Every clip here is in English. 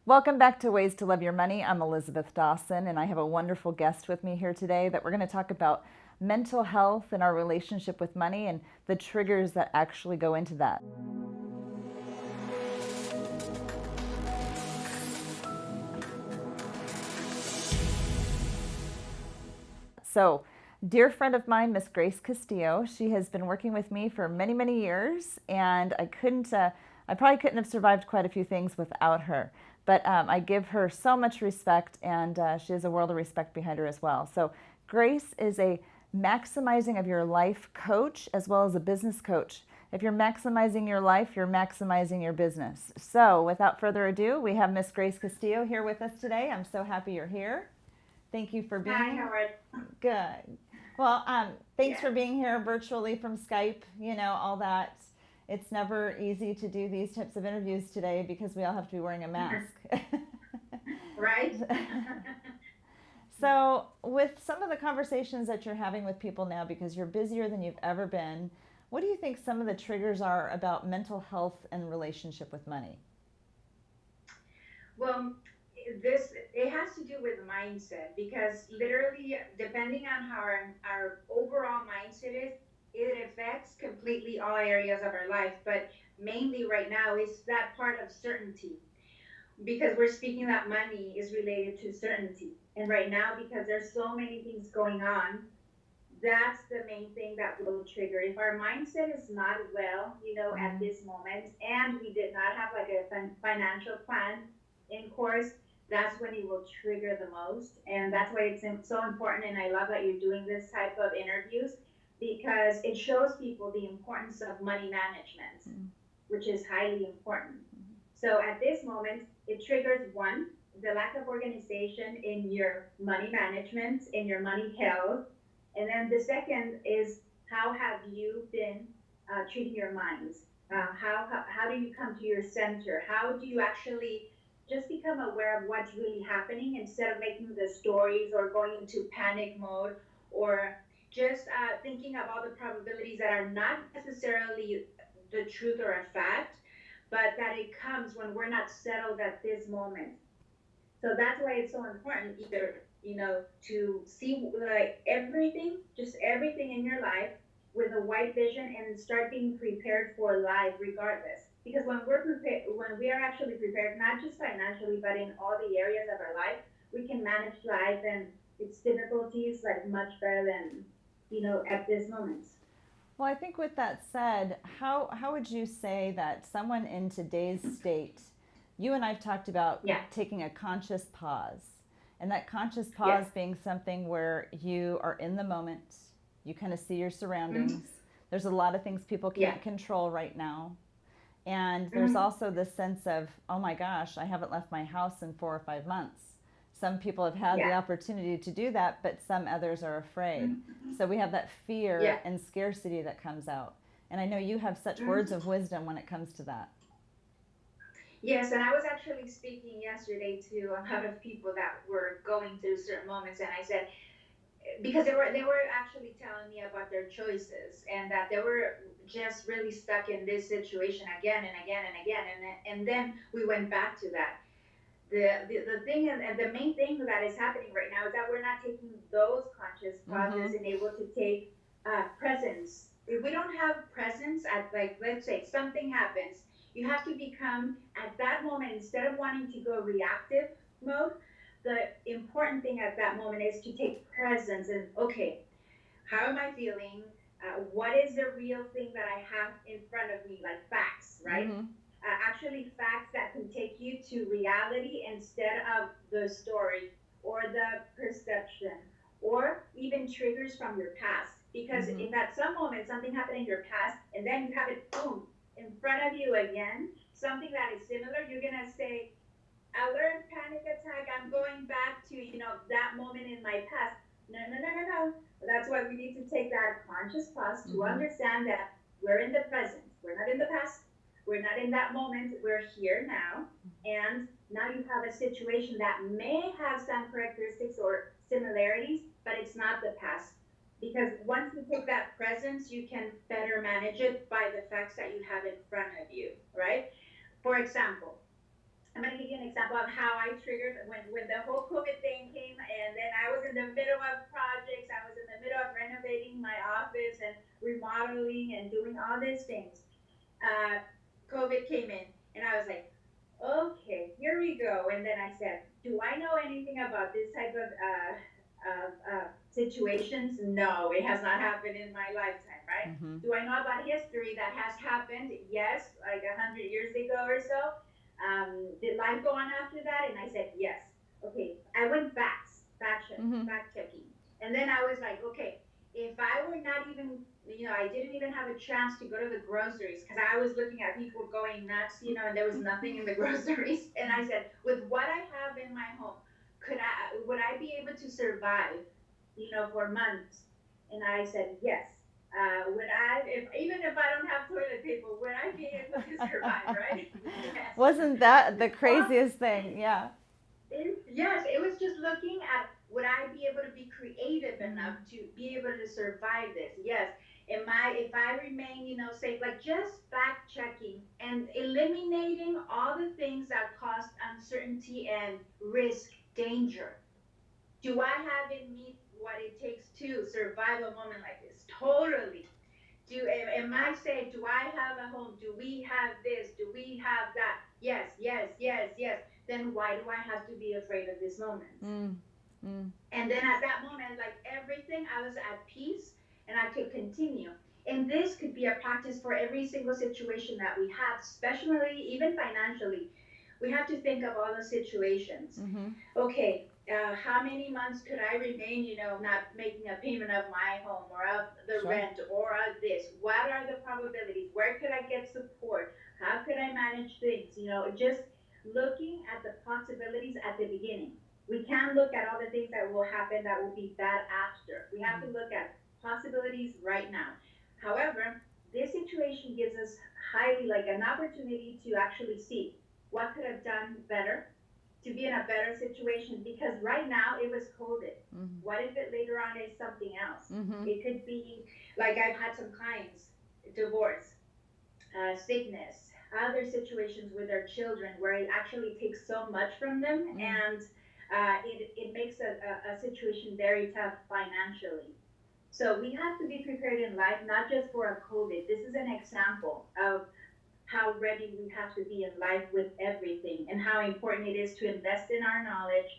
Welcome back to Ways to Love Your Money. I'm Elizabeth Dawson, and I have a wonderful guest with me here today that we're going to talk about mental health and our relationship with money and the triggers that actually go into that. So, dear friend of mine, Miss Grace Castillo, she has been working with me for many, many years, and I probably couldn't have survived quite a few things without her. But I give her so much respect, and she has a world of respect behind her as well. So, Grace is a maximizing of your life coach as well as a business coach. If you're maximizing your life, you're maximizing your business. So, without further ado, we have Miss Grace Castillo here with us today. I'm so happy you're here. Thank you for being Hi, here. Howard. Good. Well, thanks Yeah, for being here virtually from Skype, all that. It's never easy to do these types of interviews today because we all have to be wearing a mask. right? So, with some of the conversations that you're having with people now, because you're busier than you've ever been, what do you think some of the triggers are about mental health and relationship with money? Well, this it has to do with mindset because literally, depending on how our overall mindset is, it affects completely all areas of our life. But mainly right now is that part of certainty because we're speaking that money is related to certainty. And right now, because there's so many things going on, that's the main thing that will trigger. If our mindset is not well, at Mm-hmm. this moment, and we did not have like a financial plan in course, that's when it will trigger the most. And that's why it's so important. And I love that you're doing this type of interviews because it shows people the importance of money management, which is highly important. So at this moment, it triggers one, the lack of organization in your money management, in your money health, and then the second is how have you been treating your minds? How do you come to your center? How do you actually just become aware of what's really happening instead of making the stories or going into panic mode or just thinking of all the probabilities that are not necessarily the truth or a fact, but that it comes when we're not settled at this moment. So that's why it's so important either, to see like everything, just everything in your life with a wide vision and start being prepared for life regardless. Because when we're prepared, when we are actually prepared, not just financially, but in all the areas of our life, we can manage life and its difficulties like much better than, at this moment. Well, I think with that said, how would you say that someone in today's state, you and I've talked about Yeah. taking a conscious pause, and that conscious pause Yes. being something where you are in the moment, you kind of see your Mm-hmm. surroundings. There's a lot of things people Yeah. can't control right now. And there's Mm-hmm. also this sense of, oh my gosh, I haven't left my house in 4 or 5 months. Some people have had the Yeah. opportunity to do that, but some others are afraid. Mm-hmm. So we have that Yeah. fear and scarcity that comes out. And I know you have such words Mm-hmm. of wisdom when it comes to that. Yes, and I was actually speaking yesterday to a lot of people that were going through certain moments, and I said because they were actually telling me about their choices and that they were just really stuck in this situation again and again and again, and then we went back to that. The thing and the main thing that is happening right now is that we're not taking those conscious Mm-hmm. pauses and able to take presence. If we don't have presence at, like, let's say something happens, you have to become at that moment, instead of wanting to go reactive mode, the important thing at that moment is to take presence and, okay, how am I feeling? What is the real thing that I have in front of me, like facts, right? Mm-hmm. Actually, facts that can take you to reality instead of the story or the perception or even triggers from your past. Because Mm-hmm. in that some moment, something happened in your past, and then you have it, boom, in front of you again, something that is similar, you're going to say, alert, panic attack, I'm going back to, that moment in my past. No, no, no, no, no. That's why we need to take that conscious pause to Mm-hmm. understand that we're in the present. We're not in the past. We're not in that moment. We're here now. And now you have a situation that may have some characteristics or similarities, but it's not the past. Because once you take that presence, you can better manage it by the facts that you have in front of you, right? For example, I'm going to give you an example about how I triggered when the whole COVID thing came, and then I was in the middle of projects. I was in the middle of renovating my office and remodeling and doing all these things. uh, COVID came in, and I was like, okay, here we go. And then I said, do I know anything about this type of situations? No, it has not happened in my lifetime, right? Mm-hmm. Do I know about history that has happened? Yes, like 100 years ago or so. Did life go on after that? And I said, yes. Okay, I went Mm-hmm. fact checking. And then I was like, okay, if I were not even, I didn't even have a chance to go to the groceries because I was looking at people going nuts, and there was nothing in the groceries. And I said, with what I have in my home, would I be able to survive, for months? And I said, yes. Would I, if even if I don't have toilet paper, would I be able to survive? Right? Yes. Wasn't that the Well, craziest thing? Yeah. yes, it was just looking at would I be able to be creative enough Mm-hmm. to be able to survive this? Yes. If I remain, safe, like just fact checking and eliminating all the things that cause uncertainty and risk, danger. Do I have in me what it takes to survive a moment like this? Totally. Am I safe? Do I have a home? Do we have this? Do we have that? Yes, yes, yes, yes. Then why do I have to be afraid of this moment? Mm-hmm. And then at that moment, like everything, I was at peace and I could continue. And this could be a practice for every single situation that we have, especially even financially. We have to think of all the situations. Mm-hmm. Okay, how many months could I remain, not making a payment of my home or of the Sure. rent or of this? What are the probabilities? Where could I get support? How could I manage things? Just looking at the possibilities at the beginning. We can't look at all the things that will happen that will be bad after. We have to look at possibilities right now. However, this situation gives us highly like an opportunity to actually see what could have done better to be in a better situation because right now it was COVID. Mm-hmm. What if it later on is something else? Mm-hmm. It could be like I've had some clients, divorce, sickness, other situations with their children where it actually takes so much from them Mm. and it makes a situation very tough financially. So we have to be prepared in life, not just for a COVID. This is an example of how ready we have to be in life with everything and how important it is to invest in our knowledge,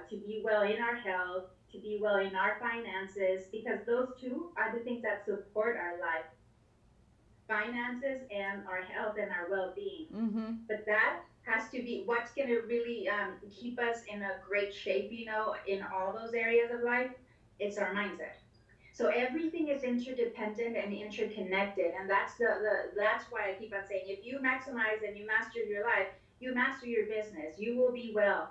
to be well in our health, to be well in our finances, because those two are the things that support our life, finances and our health and our well-being. Mm-hmm. But that has to be what's going to really keep us in a great shape, in all those areas of life. It's our mindset. So everything is interdependent and interconnected, and that's why I keep on saying if you maximize and you master your life, you master your business, you will be well.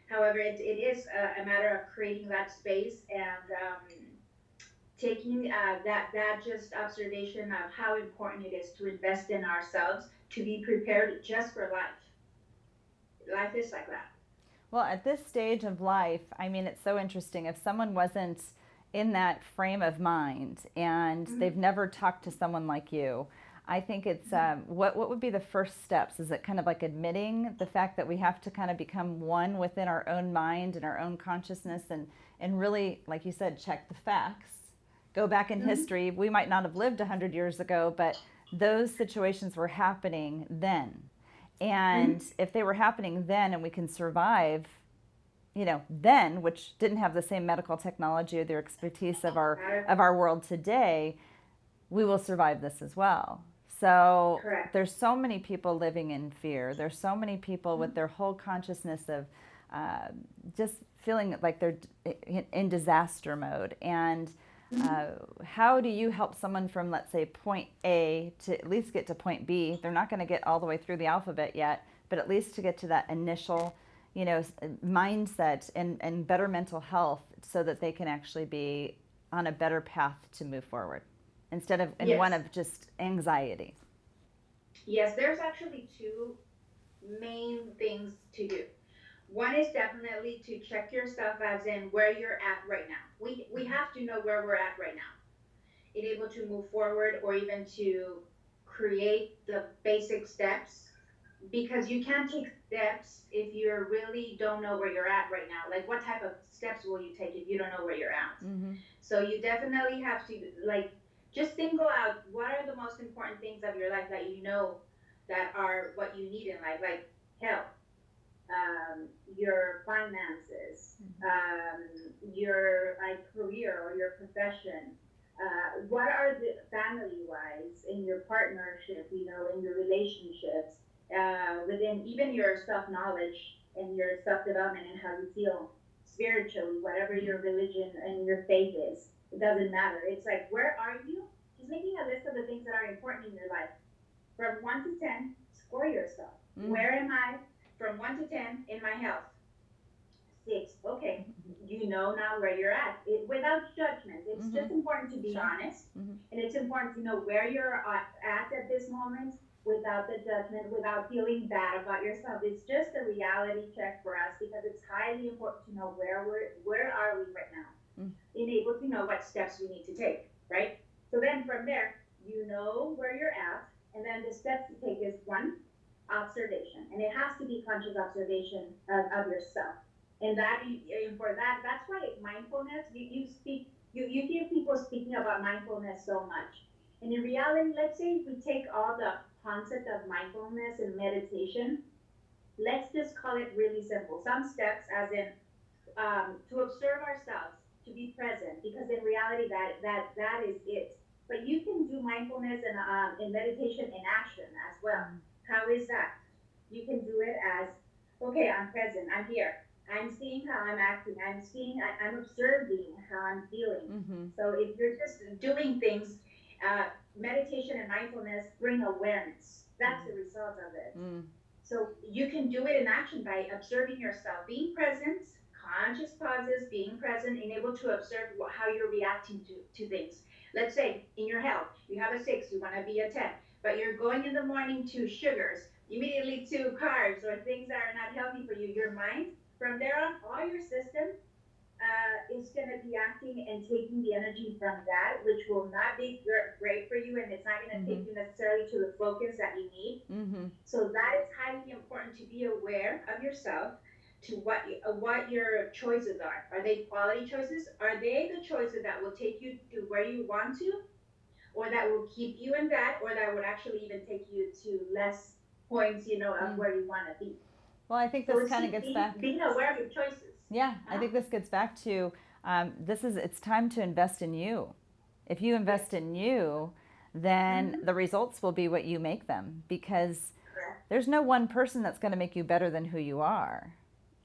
However, it is a matter of creating that space and taking that just observation of how important it is to invest in ourselves to be prepared just for life. Life is like that. Well, at this stage of life, I mean, it's so interesting. If someone wasn't in that frame of mind and Mm-hmm. they've never talked to someone like you, I think it's what would be the first steps? Is it kind of like admitting the fact that we have to kind of become one within our own mind and our own consciousness and really, like you said, check the facts, go back in Mm-hmm. history. We might not have lived 100 years ago, but those situations were happening then. Mm-hmm. And if they were happening then and we can survive, then, which didn't have the same medical technology or the expertise of our world today, we will survive this as well. So Correct. there's so many people living in fear. There's so many people with Mm-hmm. their whole consciousness of uh, just feeling like they're in disaster mode. And Mm-hmm. how do you help someone from, let's say, point A to at least get to point B? They're not going to get all the way through the alphabet yet, but at least to get to that initial, mindset and better mental health so that they can actually be on a better path to move forward instead of in one Yes. of just anxiety. Yes, there's actually two main things to do. One is definitely to check yourself as in where you're at right now. We have to know where we're at right now, and able to move forward or even to create the basic steps because you can't take steps if you really don't know where you're at right now. Like, what type of steps will you take if you don't know where you're at? Mm-hmm. So you definitely have to, like, just single out what are the most important things of your life that you know that are what you need in life, like health, your finances, your like career or your profession. What are the family wise in your partnership, in your relationships, within even your self knowledge and your self development and how you feel spiritually, whatever Mm-hmm. your religion and your faith is. It doesn't matter. It's like, where are you? Just making a list of the things that are important in your life from 1 to 10, score yourself. Mm-hmm. Where am I from 1 to 10 in my health? 6. Okay, you know now where you're at without judgment. It's Mm-hmm. just important to be Sure. honest, Mm-hmm. and it's important to know where you're at this moment without the judgment, without feeling bad about yourself. It's just a reality check for us because it's highly important to know where are we right now, being able to know what steps we need to take, right? So then from there, you know where you're at, and then the steps to take is one, observation, and it has to be conscious observation of yourself. And for that, that's why mindfulness. You hear people speaking about mindfulness so much, and in reality, let's say if we take all the concept of mindfulness and meditation, let's just call it really simple. Some steps, as in to observe ourselves, to be present, because in reality, that is it. But you can do mindfulness and in meditation in action as well. How is that? You can do it as, okay, I'm present, I'm here, I'm seeing how I'm acting, I'm observing how I'm feeling. Mm-hmm. So if you're just doing things, meditation and mindfulness bring awareness. That's the result of it. Mm-hmm. So you can do it in action by observing yourself, being present, conscious pauses, being present, and able to observe how you're reacting to things. Let's say in your health, you have a 6, you want to be a 10, but you're going in the morning to sugars, immediately to carbs or things that are not healthy for you. Your mind, from there on, all your system is going to be acting and taking the energy from that, which will not be great for you, and it's not going to Mm-hmm. take you necessarily to the focus that you need. Mm-hmm. So that is highly important to be aware of yourself, to what your choices are. Are they quality choices? Are they the choices that will take you to where you want to, or that will keep you in that, or that would actually even take you to less points, of Mm. where you want to be? Well, I think So this it's kind of just gets being, back. being aware of your choices. Yeah, I Huh? think this gets back to it's time to invest in you. If you Yes. invest in you, then Mm-hmm. the results will be what you make them, because Correct. there's no one person that's going to make you better than who you are.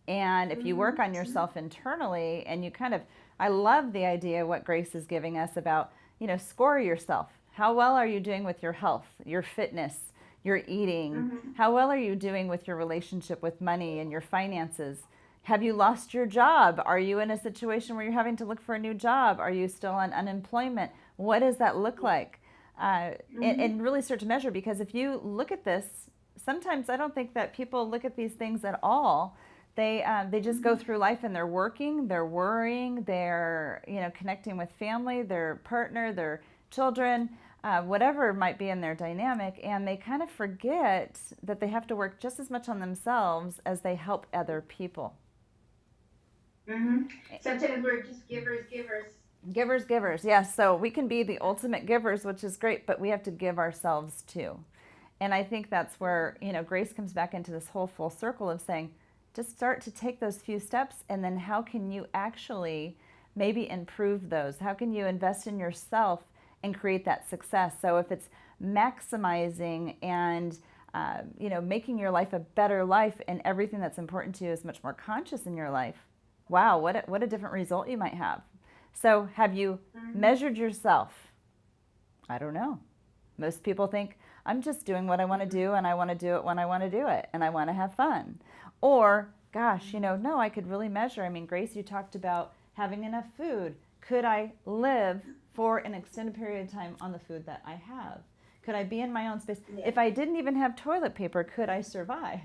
And if you Mm-hmm. work on yourself internally and you kind of, I love the idea what Grace is giving us about, score yourself. How well are you doing with your health, your fitness, your eating? Mm-hmm. How well are you doing with your relationship with money and your finances? Have you lost your job? Are you in a situation where you're having to look for a new job? Are you still on unemployment? What does that look Yes. like? Mm-hmm. And really start to measure, because if you look at this, sometimes I don't think that people look at these things at all. They just go Mm-hmm. through life and they're working, they're worrying, they're connecting with family, their partner, their children, whatever might be in their dynamic, and they kind of forget that they have to work just as much on themselves as they help other people. Mm-hmm. Sometimes we're just givers, givers. Givers, givers, yes. So we can be the ultimate givers, which is great, but we have to give ourselves too. And I think that's where, Grace comes back into this whole full circle of saying, just start to take those few steps, and then how can you actually maybe improve those? How can you invest in yourself and create that success? So if it's maximizing and making your life a better life, and everything that's important to you is much more conscious in your life, wow, what a different result you might have. So have you Mm-hmm. measured yourself? I don't know. Most people think, I'm just doing what I want to do, and I want to do it when I want to do it, and I want to have fun. Or, gosh, no, I could really measure. I mean, Grace, you talked about having enough food. Could I live for an extended period of time on the food that I have? Could I be in my own space? Yes. If I didn't even have toilet paper, could I survive?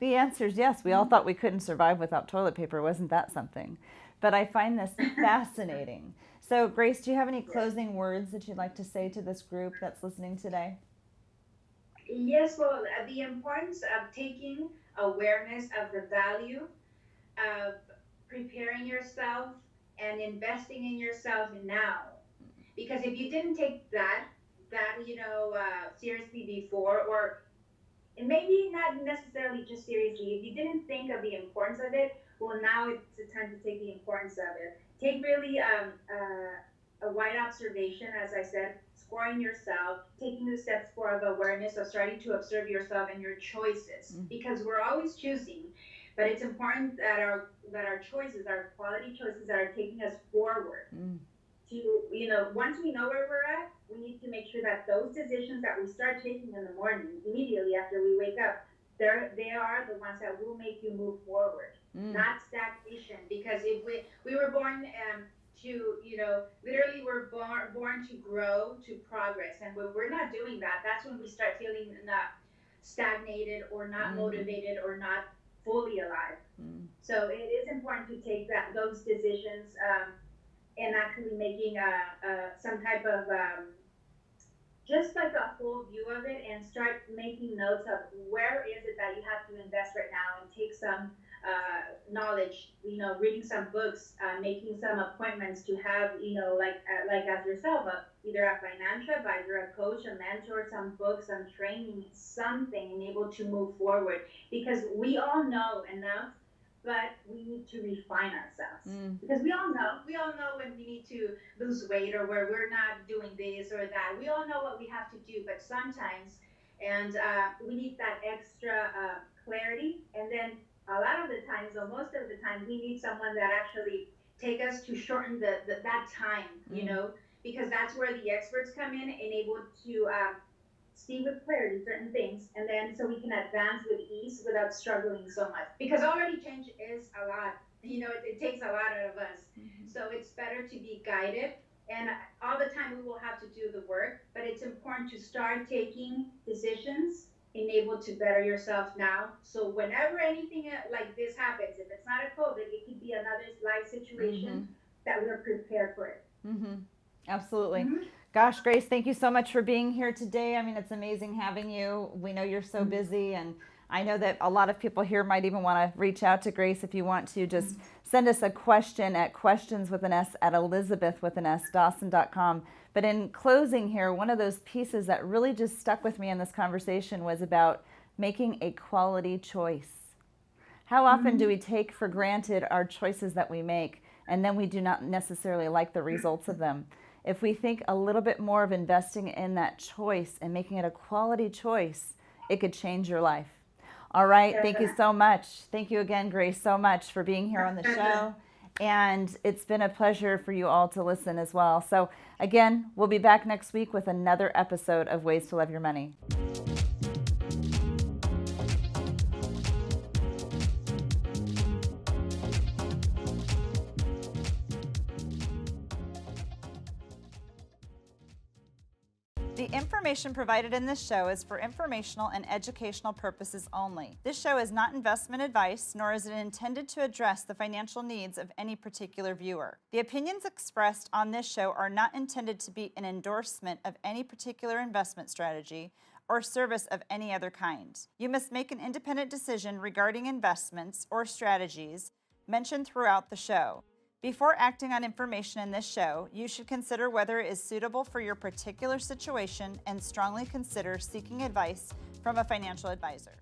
The answer is yes. We all Mm-hmm. thought we couldn't survive without toilet paper. Wasn't that something? But I find this fascinating. So, Grace, do you have any Yes. closing words that you'd like to say to this group that's listening today? Yes, well, the importance of taking awareness of the value of preparing yourself and investing in yourself now. Because if you didn't take that seriously before, or and maybe not necessarily just seriously, if you didn't think of the importance of it, well, now it's the time to take the importance of it. Take really a wide observation, as I said, scoring yourself, taking the steps for of awareness of starting to observe yourself and your choices, because we're always choosing, but it's important that our choices, our quality choices, that are taking us forward to, once we know where we're at, we need to make sure that those decisions that we start taking in the morning, immediately after we wake up, they are the ones that will make you move forward, not stagnation. Because if we were born to, literally we're born to grow, to progress, and when we're not doing that, that's when we start feeling not stagnated or not motivated or not fully alive. So it is important to take those decisions, and actually making some type of just like a whole view of it, and start making notes of where is it that you have to invest right now, and take some knowledge, reading some books, making some appointments to have, like as yourself, either a financial advisor, a coach, a mentor, some books, some training, something, and able to move forward, because we all know enough, but we need to refine ourselves, because we all know when we need to lose weight, or where we're not doing this or that. We all know what we have to do, but sometimes, and we need that extra clarity. And then a lot of the times, or most of the time, we need someone that actually take us to shorten that time, because that's where the experts come in and able to see with clarity certain things, and then so we can advance with ease without struggling so much, because already change is a lot. It takes a lot out of us. So it's better to be guided, and all the time we will have to do the work, but it's important to start taking decisions and able to better yourself now, so whenever anything like this happens, if it's not a COVID, it could be another life situation, that we're prepared for it. Absolutely. Gosh, Grace, thank you so much for being here today. I mean, it's amazing having you. We know you're so busy, and I know that a lot of people here might even want to reach out to Grace. If you want to, just send us a question at questions with an S at Elizabeth with an S Dawson.com. But in closing here, one of those pieces that really just stuck with me in this conversation was about making a quality choice. How often do we take for granted our choices that we make, and then we do not necessarily like the results of them? If we think a little bit more of investing in that choice and making it a quality choice, it could change your life. All right. Thank you so much. Thank you again, Grace, so much for being here on the show. And it's been a pleasure for you all to listen as well. So again, we'll be back next week with another episode of Ways to Love Your Money. The information provided in this show is for informational and educational purposes only. This show is not investment advice, nor is it intended to address the financial needs of any particular viewer. The opinions expressed on this show are not intended to be an endorsement of any particular investment strategy or service of any other kind. You must make an independent decision regarding investments or strategies mentioned throughout the show. Before acting on information in this show, you should consider whether it is suitable for your particular situation and strongly consider seeking advice from a financial advisor.